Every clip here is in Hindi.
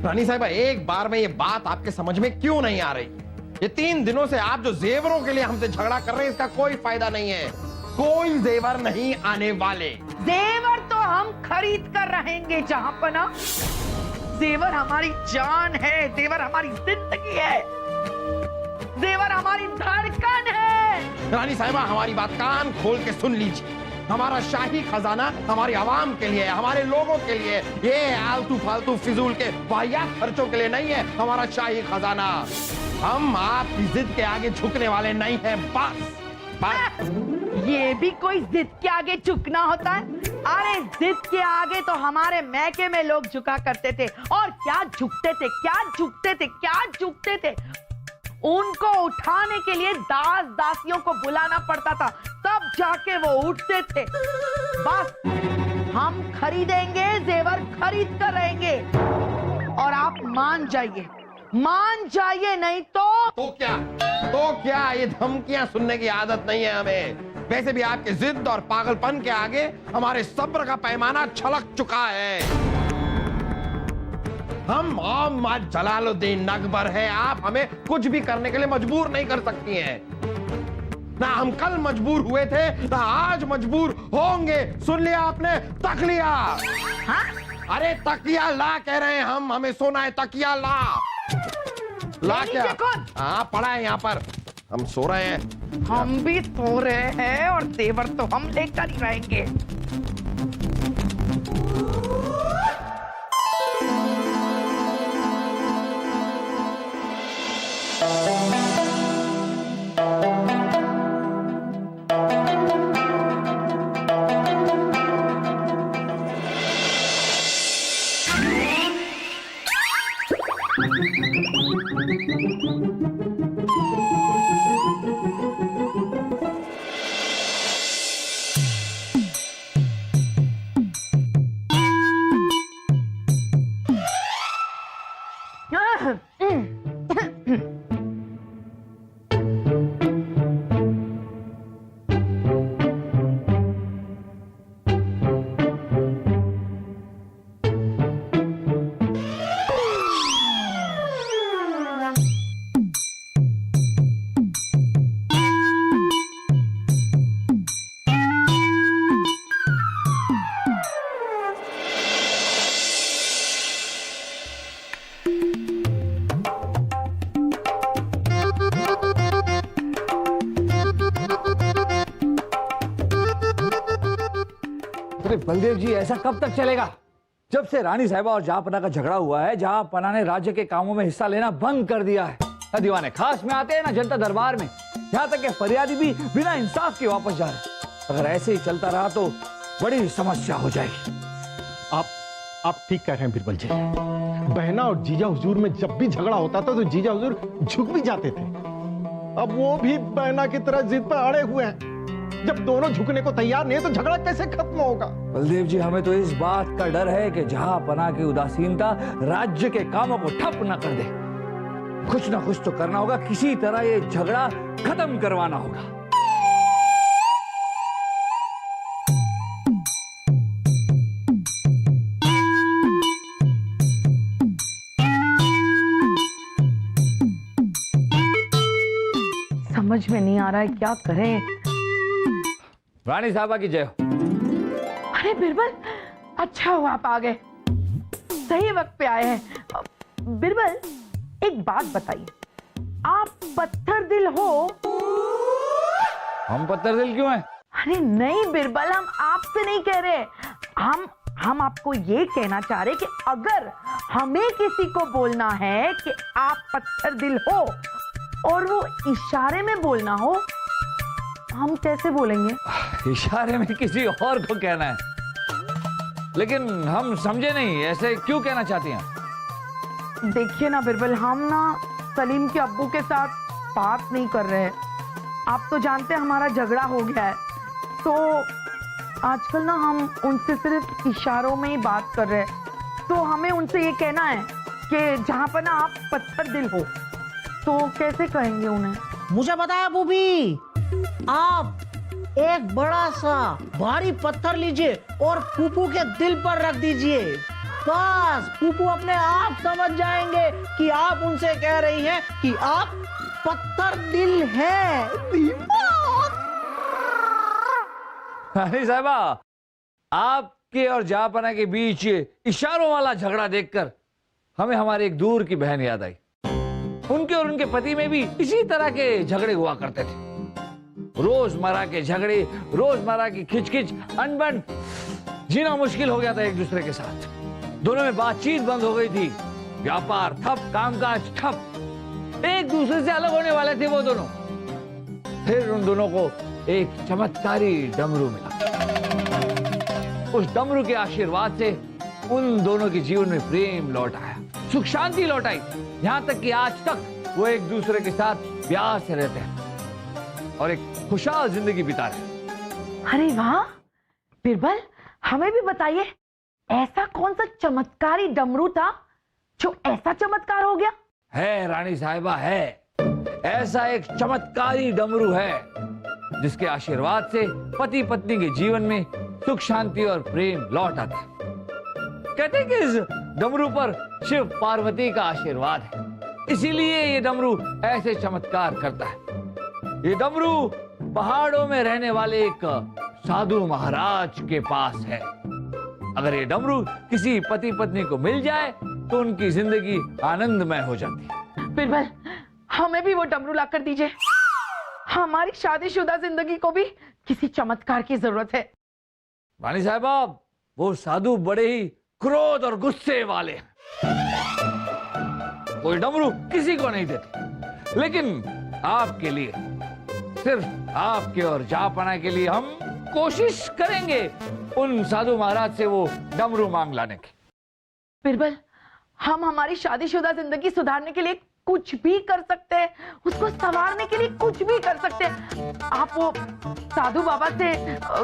रानी साहिबा, एक बार में ये बात आपके समझ में क्यों नहीं आ रही? ये 3 दिनों से आप जो जेवरों के लिए हमसे झगड़ा कर रहे हैं, इसका कोई फायदा नहीं है। कोई जेवर नहीं आने वाले। जेवर तो हम खरीद कर रहेंगे जहांपना। जेवर हमारी जान है, जेवर हमारी जिंदगी है, जेवर हमारी धड़कन है। रानी साहिबा, हमारी बात कान खोल के सुन लीजिए। हमारा शाही खजाना हमारी आवाम के लिए, हमारे लोगों के लिए, ये आलतू फालतू फिजूल के वाहियात खर्चों के लिए नहीं है। हमारा शाही खजाना, हम आपकी जिद के आगे झुकने वाले नहीं हैं। बस ये भी कोई जिद के आगे झुकना होता है? अरे जिद के आगे तो हमारे मैके में लोग झुका करते थे। और क्या झुकते थे, क्या झुकते थे, क्या झुकते थे। उनको उठाने के लिए दास दासियों को बुलाना पड़ता था, तब जाके वो उठते थे। बस हम खरीदेंगे, जेवर खरीद कर रहेंगे। और आप मान जाइए, नहीं तो क्या ये धमकियां सुनने की आदत नहीं है हमें। वैसे भी आपके जिद और पागलपन के आगे हमारे सब्र का पैमाना छलक चुका है। हम मोहम्मद जलालुद्दीन अकबर है, आप हमें कुछ भी करने के लिए मजबूर नहीं कर सकती हैं। ना हम कल मजबूर हुए थे, ना आज मजबूर होंगे। सुन लिया आपने? तक लिया। हाँ? अरे तकिया ला कह रहे हैं हम, हमें सोना है। तकिया ला क्या? हाँ, पड़ा है यहाँ पर, हम सो रहे हैं। हम भी सो रहे हैं और तेवर तो हम लेकर ही रहेंगे। बलदेव जी, ऐसा कब तक चलेगा? जब से रानी साहिबा और जहांपना का झगड़ा हुआ है, जहांपना ने राज्य के कामों में हिस्सा लेना बंद कर दिया है। ना दीवाने खास में आते हैं, ना जनता दरबार में। यहाँ तक कि फरियादी भी बिना इंसाफ के वापस जा रहे। अगर ऐसे ही चलता रहा तो बड़ी समस्या हो जाएगी। आप ठीक कह रहे हैं बिरबल जी। बहना और जीजा हुजूर में जब भी झगड़ा होता था तो जीजा हुजूर झुक भी जाते थे। अब वो भी बहना की तरह जिद पर अड़े हुए हैं। जब दोनों झुकने को तैयार नहीं है तो झगड़ा कैसे खत्म होगा? बलदेव जी, हमें तो इस बात का डर है कि जहांपना की उदासीनता राज्य के कामों को ठप न कर दे। कुछ ना कुछ तो करना होगा, किसी तरह ये झगड़ा खत्म करवाना होगा। समझ में नहीं आ रहा है क्या करें। रानी साहबा की जय हो। अरे बिरबल, अच्छा हुआ आप आ गए, सही वक्त पे आए हैं। बिरबल, एक बात बताइए, आप पत्थर दिल हो? हम पत्थर दिल क्यों हैं? अरे नहीं बिरबल, हम आपसे नहीं कह रहे। हम आपको ये कहना चाह रहे कि अगर हमें किसी को बोलना है कि आप पत्थर दिल हो और वो इशारे में बोलना हो, हम कैसे बोलेंगे? इशारे में किसी और को कहना है, लेकिन हम समझे नहीं, ऐसे क्यों कहना चाहती हैं? देखिए ना बिरबल, हम ना सलीम के अब्बू के साथ बात नहीं कर रहे हैं। आप तो जानते हैं हमारा झगड़ा हो गया है, तो आजकल ना हम उनसे सिर्फ इशारों में ही बात कर रहे हैं। तो हमें उनसे ये कहना है कि जहां पर ना आप पत्थर दिल हो, तो कैसे कहेंगे उन्हें? मुझे बताया बूबी, आप एक बड़ा सा भारी पत्थर लीजिए और फूफू के दिल पर रख दीजिए। बस फूफू अपने आप समझ जाएंगे कि आप उनसे कह रही हैं कि आप पत्थर दिल है। रानी साहबा, आपके और जहापना के बीच इशारों वाला झगड़ा देखकर हमें हमारे एक दूर की बहन याद आई। उनके और उनके पति में भी इसी तरह के झगड़े हुआ करते थे। रोजमर्रा के झगड़े, रोजमर्रा की खिचखिच, अनबन, जीना मुश्किल हो गया था एक दूसरे के साथ। दोनों में बातचीत बंद हो गई थी, व्यापार ठप, कामकाज ठप। एक दूसरे से अलग होने वाले थे वो दोनों। फिर उन दोनों को एक चमत्कारी डमरू मिला। उस डमरू के आशीर्वाद से उन दोनों के जीवन में प्रेम लौट आया, सुख शांति लौट आई। यहां तक कि आज तक वो एक दूसरे के साथ प्यार से रहते हैं और एक खुशहाल जिंदगी बिता रहे हैं। अरे वाह बिरबल, हमें भी बताइए, ऐसा कौन सा चमत्कारी डमरू था जो ऐसा चमत्कार हो गया? है रानी साहिबा, है। ऐसा एक चमत्कारी डमरू है जिसके आशीर्वाद से पति पत्नी के जीवन में सुख शांति और प्रेम लौट आता है। कहते हैं कि इस डमरू पर शिव पार्वती का आशीर्वाद है, इसीलिए ये डमरू ऐसे चमत्कार करता है। ये डमरू पहाड़ों में रहने वाले एक साधु महाराज के पास है। अगर ये डमरू किसी पति पत्नी को मिल जाए तो उनकी जिंदगी आनंदमय हो जाती है। बिरबल, हमें भी वो डमरू लाकर दीजिए। हमारी शादीशुदा जिंदगी को भी किसी चमत्कार की जरूरत है। रानी साहबा, वो साधु बड़े ही क्रोध और गुस्से वाले हैं। कोई डमरू किसी को नहीं देते, लेकिन आपके लिए, सिर्फ आपके और जहापना के लिए हम कोशिश करेंगे उन साधु महाराज से वो डमरू मांग लाने की। बिरबल, हम हमारी शादीशुदा जिंदगी सुधारने के लिए कुछ भी कर सकते हैं, उसको संवारने के लिए कुछ भी कर सकते हैं। आप वो साधु बाबा से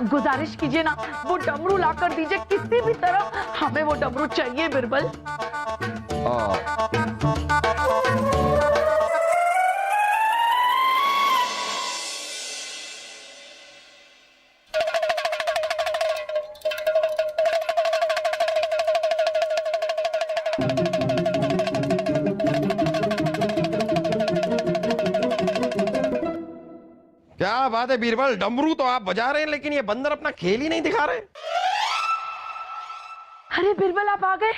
गुजारिश कीजिए ना, वो डमरू लाकर दीजिए किसी भी तरह। हमें वो डमरू चाहिए बिरबल। क्या बात है बीरबल, डमरू तो आप बजा रहे हैं लेकिन ये बंदर अपना खेल ही नहीं दिखा रहे। अरे बिरबल, आप आ गए।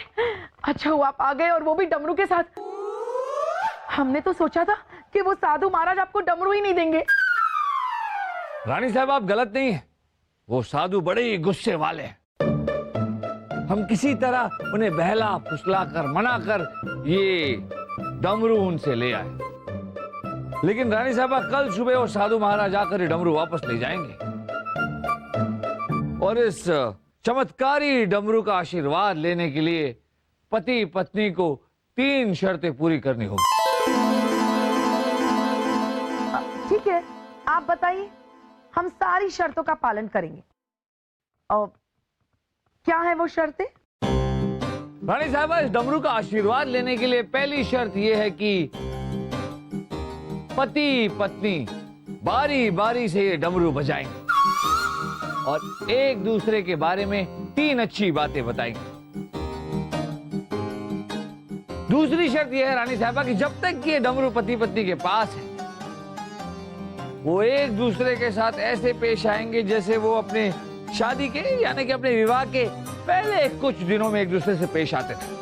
अच्छा हुआ आप आ गए, और वो भी डमरू के साथ। हमने तो सोचा था कि वो साधु महाराज आपको डमरू ही नहीं देंगे। रानी साहब, आप गलत नहीं है। वो साधु बड़े ही गुस्से वाले हैं। हम किसी तरह उन्हें बहला फुसला कर, मना कर ये डमरू उनसे ले आए। लेकिन रानी साहबा, कल सुबह वो साधु महाराज आकर ये डमरू वापस ले जाएंगे और इस चमत्कारी डमरू का आशीर्वाद लेने के लिए पति पत्नी को 3 शर्तें पूरी करनी होगी। ठीक है, आप बताइए, हम सारी शर्तों का पालन करेंगे। और क्या है वो शर्तें? रानी साहबा, इस डमरू का आशीर्वाद लेने के लिए पहली शर्त यह है कि पति पत्नी बारी बारी से ये डमरू बजाएंगे और एक दूसरे के बारे में 3 अच्छी बातें बताएंगे। दूसरी शर्त यह है रानी साहबा कि जब तक ये डमरू पति पत्नी के पास है, वो एक दूसरे के साथ ऐसे पेश आएंगे जैसे वो अपने शादी के, यानी कि अपने विवाह के पहले कुछ दिनों में एक दूसरे से पेश आते थे।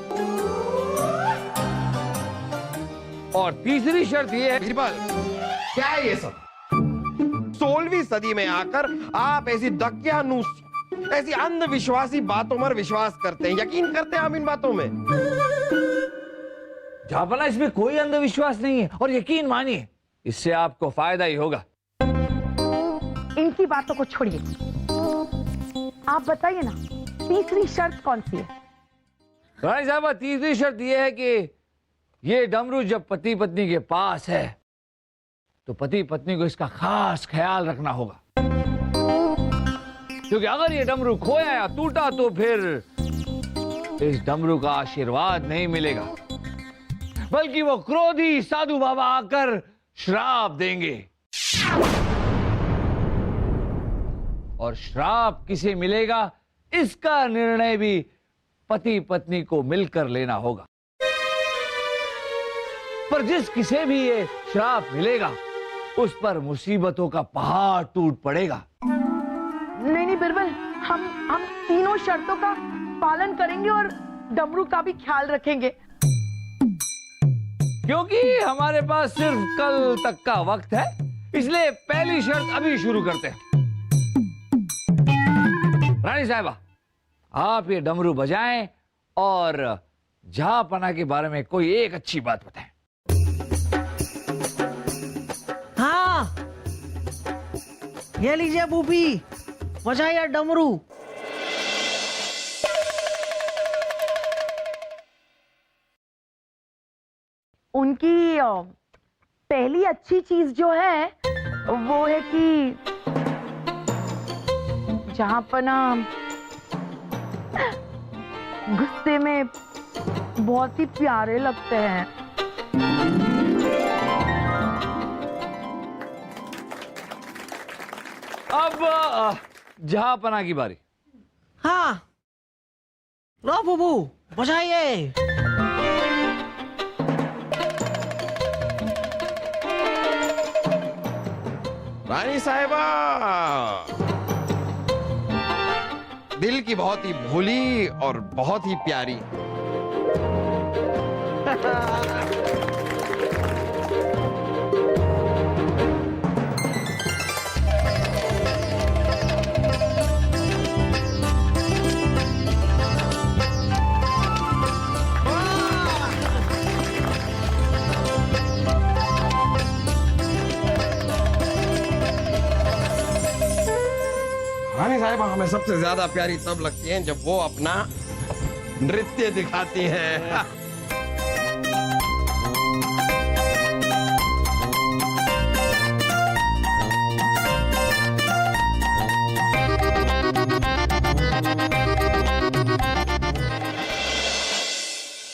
और तीसरी शर्त यह है। बीरबल, क्या है ये सब? 16वीं सदी में आकर आप ऐसी दकियानूस, ऐसी अंधविश्वासी बातों पर विश्वास करते हैं, यकीन करते हैं आप इन बातों में? जहापना, इसमें कोई अंधविश्वास नहीं है और यकीन मानिए, इससे आपको फायदा ही होगा। इनकी बातों को छोड़िए, आप बताइए ना, तीसरी शर्त कौन सी है? रानी साहबा, तीसरी शर्त यह है कि ये डमरू जब पति पत्नी के पास है तो पति पत्नी को इसका खास ख्याल रखना होगा, क्योंकि अगर ये डमरू खोया या टूटा तो फिर इस डमरू का आशीर्वाद नहीं मिलेगा, बल्कि वो क्रोधी साधु बाबा आकर श्राप देंगे। और श्राप किसे मिलेगा इसका निर्णय भी पति पत्नी को मिलकर लेना होगा। पर जिस किसे भी ये श्राप मिलेगा उस पर मुसीबतों का पहाड़ टूट पड़ेगा। नहीं नहीं बिरबल, हम तीनों शर्तों का पालन करेंगे और डमरू का भी ख्याल रखेंगे। क्योंकि हमारे पास सिर्फ कल तक का वक्त है, इसलिए पहली शर्त अभी शुरू करते हैं। रानी साहिबा, आप ये डमरू बजाएं और जहांपना के बारे में कोई एक अच्छी बात बताएं। हाँ, ये लीजिए बूबी, बजाइए डमरू। उनकी पहली अच्छी चीज जो है वो है कि जहांपना गुस्से में बहुत ही प्यारे लगते हैं। अब जहांपना की बारी। हाँ, लो बूबू, बजाइए। रानी साहिबा, दिल की बहुत ही भोली और बहुत ही प्यारी। रानी साहिबा हमें सबसे ज्यादा प्यारी तब लगती हैं जब वो अपना नृत्य दिखाती हैं।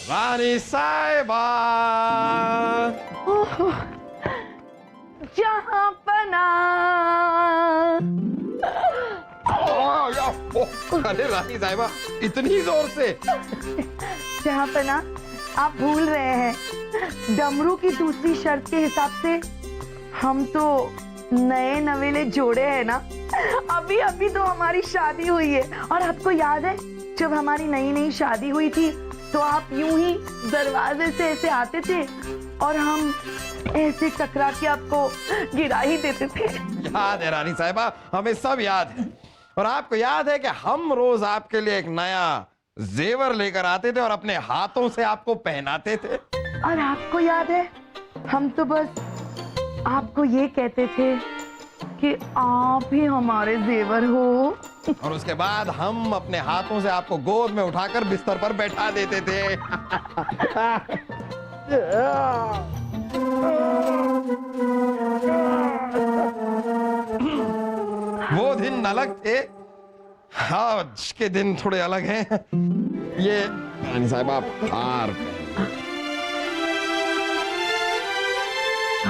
रानी साहिबा, जहांपना। अरे रानी साहिबा, इतनी जोर से? जहांपना, आप भूल रहे हैं डमरू की दूसरी शर्त के हिसाब से हम तो नए नवेले जोड़े हैं ना। अभी अभी तो हमारी शादी हुई है और आपको याद है जब हमारी नई नई शादी हुई थी तो आप यूं ही दरवाजे से ऐसे आते थे और हम ऐसे टकरा के आपको गिरा ही देते थे। याद है रानी साहिबा, हमें सब याद है। और आपको याद है कि हम रोज आपके लिए एक नया जेवर लेकर आते थे और अपने हाथों से आपको पहनाते थे। और आपको याद है हम तो बस आपको ये कहते थे कि आप ही हमारे जेवर हो। और उसके बाद हम अपने हाथों से आपको गोद में उठाकर बिस्तर पर बैठा देते थे। वो दिन अलग थे, आज के दिन थोड़े अलग हैं। ये रानी साहिबा, आप हार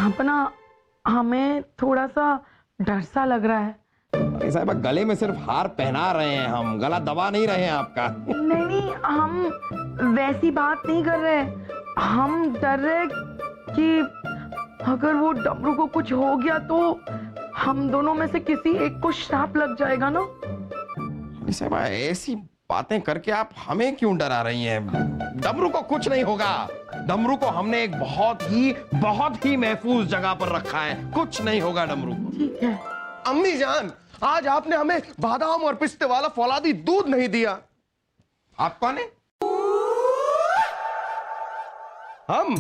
अपना हमें थोड़ा सा डर सा लग रहा है। रानी साहिबा, गले में सिर्फ हार पहना रहे हैं, हम गला दबा नहीं रहे हैं आपका। नहीं नहीं, हम वैसी बात नहीं कर रहे। हम डर रहे कि अगर वो डमरू को कुछ हो गया तो हम दोनों में से किसी एक को श्राप लग जाएगा ना। साहिबा, ऐसी बातें करके आप हमें क्यों डरा रही हैं? डमरू को कुछ नहीं होगा। डमरू को हमने एक बहुत ही महफूज जगह पर रखा है, कुछ नहीं होगा डमरू को। ठीक है। अम्मी जान, आज आपने हमें बादाम और पिस्ते वाला फौलादी दूध नहीं दिया। आप कौन है? हम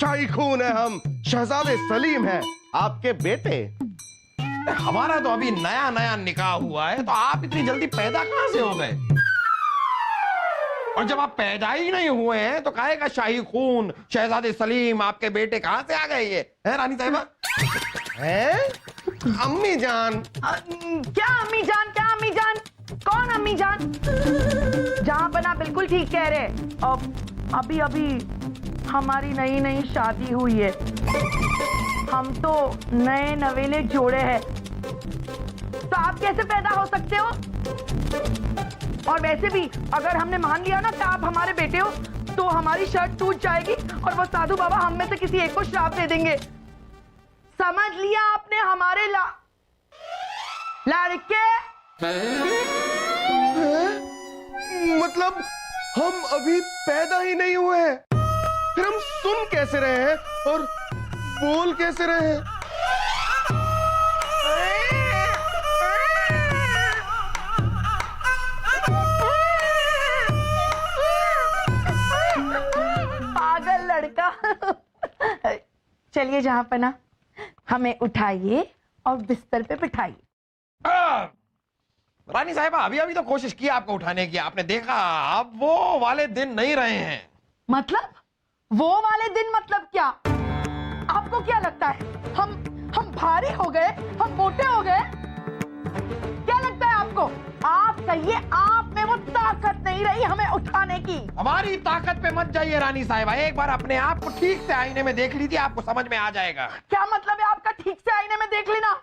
शाही खून है, हम शहजादे सलीम हैं, आपके बेटे। हमारा तो अभी नया नया निकाह हुआ है, तो आप इतनी जल्दी पैदा कहां से हो गए? और जब आप पैदा ही नहीं हुए हैं तो काहे का शाही खून, शहजादे सलीम, आपके बेटे कहां से आ गए? ये है रानी साहिबा? हैं? अम्मी जान। क्या अम्मी जान? क्या अम्मी जान? कौन अम्मी जान? जहांपना बिल्कुल ठीक कह रहे। अब अभी अभी हमारी नई नई शादी हुई है हम तो नए नवेले जोड़े हैं, तो आप कैसे पैदा हो सकते हो? और वैसे भी अगर हमने मान लिया ना कि आप हमारे बेटे हो, तो हमारी शर्त टूट जाएगी और वो साधु बाबा हम में से किसी एक को श्राप दे देंगे। समझ लिया आपने? हमारे लड़के मतलब हम अभी पैदा ही नहीं हुए हैं, फिर हम सुन कैसे रहे हैं और बोल कैसे रहे हैं? पागल लड़का। चलिए जहां पना, हमें उठाइए और बिस्तर पे बिठाइए। रानी साहिबा, अभी अभी तो कोशिश की आपको उठाने की, आपने देखा अब वो वाले दिन नहीं रहे हैं। मतलब वो वाले दिन मतलब क्या? आपको क्या लगता है हम भारी हो गए, हम मोटे हो गए? क्या लगता है आपको? आप कहिए, आप में वो ताकत नहीं रही हमें उठाने की? हमारी ताकत पे मत जाइए रानी साहिबा, एक बार अपने आप को ठीक से आईने में देख लीजिए, आपको समझ में आ जाएगा। क्या मतलब है आपका ठीक से आईने में देख लेना?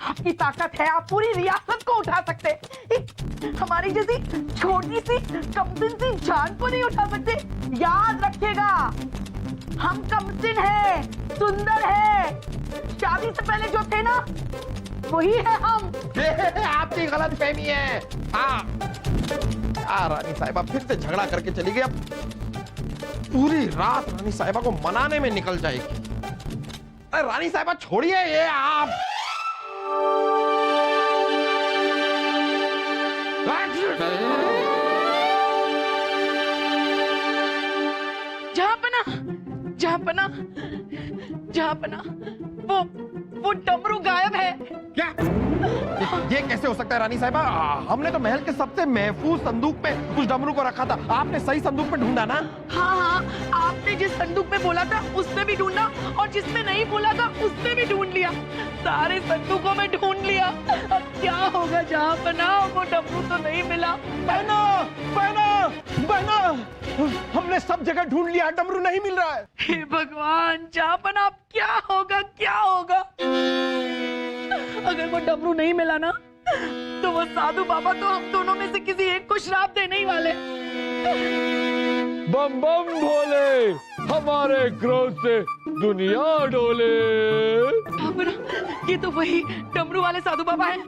आपकी ताकत है, आप पूरी रियासत को उठा सकते, हमारी जैसी छोटी सी कमसिन सी जान को नहीं उठा सकते। याद रखिएगा, हम कमसिन है, सुंदर है, शादी से पहले जो थे ना वही है हम। आपकी गलत फहमी है। हाँ रानी साहिबा फिर से झगड़ा करके चली गई, अब पूरी रात रानी साहिबा को मनाने में निकल जाएगी। अरे रानी साहिबा छोड़िए ये, आप जहां पना वो डमरू गायब है। क्या? ये कैसे हो सकता है रानी साहिबा? हमने तो महल के सबसे महफूज संदूक में उस डमरू को रखा था, आपने सही संदूक में ढूंढा ना? हाँ, आपने जिस संदूक में बोला था उसमें भी ढूंढा और जिसमें नहीं बोला था उसमें भी ढूंढ लिया, सारे संदूकों में ढूंढ लिया। अब क्या होगा जहां पना? वो डमरू तो नहीं मिला। बहना, बहना, बहना, हमने सब जगह ढूंढ लिया, डमरू नहीं मिल रहा है। हे भगवान, जहां पना अब क्या होगा, क्या होगा? अगर वो डमरू नहीं मिला ना, तो वो साधु बाबा तो हम दोनों में से किसी एक को श्राप देने ही वाले। बम बम भोले, हमारे क्रोध से दुनिया डोले। ये तो वही डमरू वाले साधु बाबा हैं।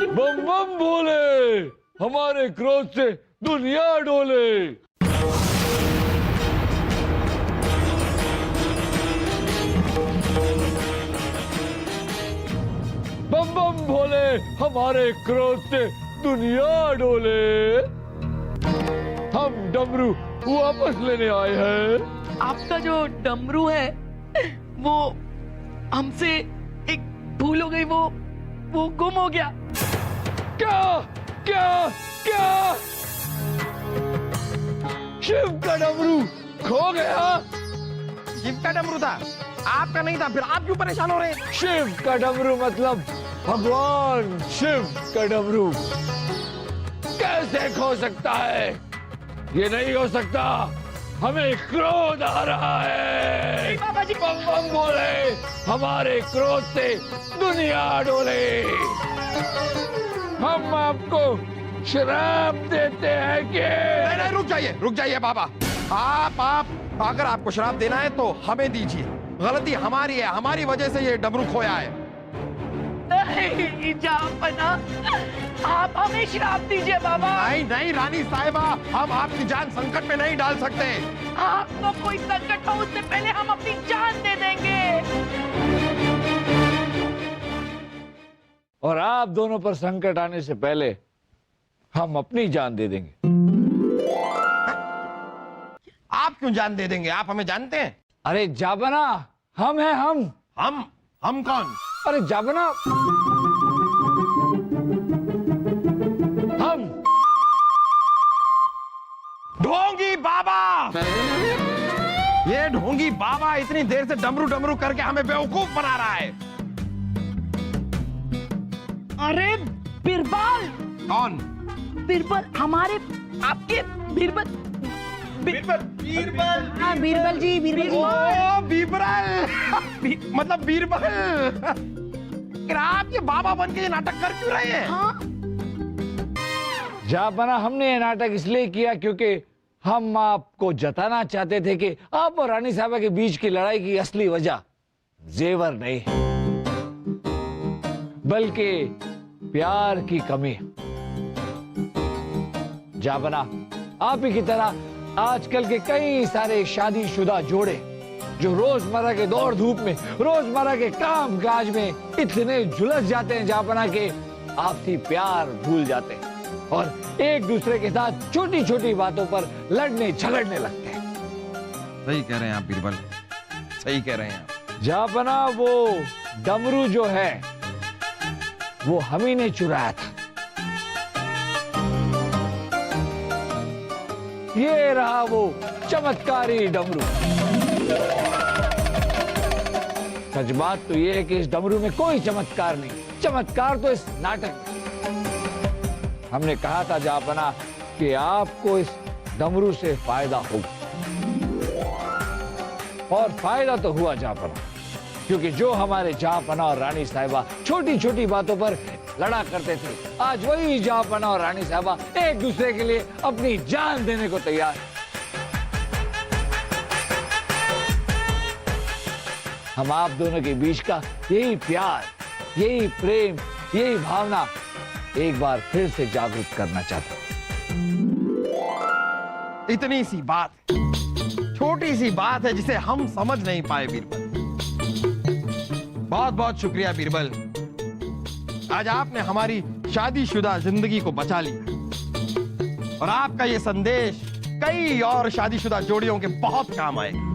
बम बम भोले, हमारे क्रोध से दुनिया डोले। बम बम भोले, हमारे क्रोध से दुनिया डोले। हम डमरू वापस लेने आए हैं। आपका जो डमरू है वो हमसे एक भूल हो गई, वो गुम हो गया। क्या क्या क्या? शिव का डमरू खो गया? शिव का डमरू था, आपका नहीं था, फिर आप क्यों परेशान हो रहे हैं? शिव का डमरू मतलब भगवान शिव का डमरू कैसे खो सकता है? ये नहीं हो सकता, हमें क्रोध आ रहा है। बाबा जी, बम बम बोले, हमारे क्रोध से दुनिया डोले। हम आपको श्राप देते हैं कि नहीं, रुक जाइए बाबा। आप अगर आपको श्राप देना है तो हमें दीजिए, गलती हमारी है, हमारी वजह से ये डमरू खोया है। नहीं जापना, आप हमें श्राप दीजिए बाबा। नहीं रानी साहिबा, हम आपकी जान संकट में नहीं डाल सकते। आपको कोई संकट हो उससे पहले हम अपनी जान दे देंगे। और आप दोनों पर संकट आने से पहले हम अपनी जान दे देंगे। आप क्यों जान दे देंगे? आप हमें जानते हैं? अरे जाबना, हम हैं हम कौन? अरे जाबना, हम ढोंगी बाबा। ये ढोंगी बाबा इतनी देर से डमरू डमरू करके हमें बेवकूफ बना रहा है। अरे बीरबल। कौन? बीरबल, हमारे आपके बीरबल हाँ बीरबल जी, बीरबल जी। ओ बीरबल मतलब बीरबल, फिर आप ये बाबा बन के ये नाटक कर क्यों रहे हैं? जहापना हमने ये नाटक इसलिए किया क्योंकि हम आपको जताना चाहते थे कि आप और रानी साहबा के बीच की लड़ाई की असली वजह जेवर नहीं है, बल्कि प्यार की कमी। जहापना आप ही की तरह आजकल के कई सारे शादीशुदा जोड़े जो रोजमर्रा के दौड़ धूप में, रोजमर्रा के काम काज में इतने झुलस जाते हैं जहापना के आपसी प्यार भूल जाते हैं और एक दूसरे के साथ छोटी छोटी बातों पर लड़ने झगड़ने लगते हैं। सही कह रहे हैं आप बीरबल, सही कह रहे हैं आप। जहापना वो डमरू जो है वो हम ही ने चुराया था। ये रहा वो चमत्कारी डमरू। सच बात तो ये है कि इस डमरू में कोई चमत्कार नहीं, चमत्कार तो इस नाटक में। हमने कहा था जहापना कि आपको इस डमरू से फायदा होगा, और फायदा तो हुआ जहापना, क्योंकि जो हमारे जहापना और रानी साहिबा छोटी छोटी बातों पर लड़ा करते थे, आज वही जहापना और रानी साहिबा एक दूसरे के लिए अपनी जान देने को तैयार है। हम आप दोनों के बीच का यही प्यार, यही प्रेम, यही भावना एक बार फिर से जागृत करना चाहता हूं। इतनी सी बात, छोटी सी बात है जिसे हम समझ नहीं पाए बीरबल। बहुत बहुत शुक्रिया बीरबल, आज आपने हमारी शादीशुदा जिंदगी को बचा लिया और आपका ये संदेश कई और शादीशुदा जोड़ियों के बहुत काम आएगा।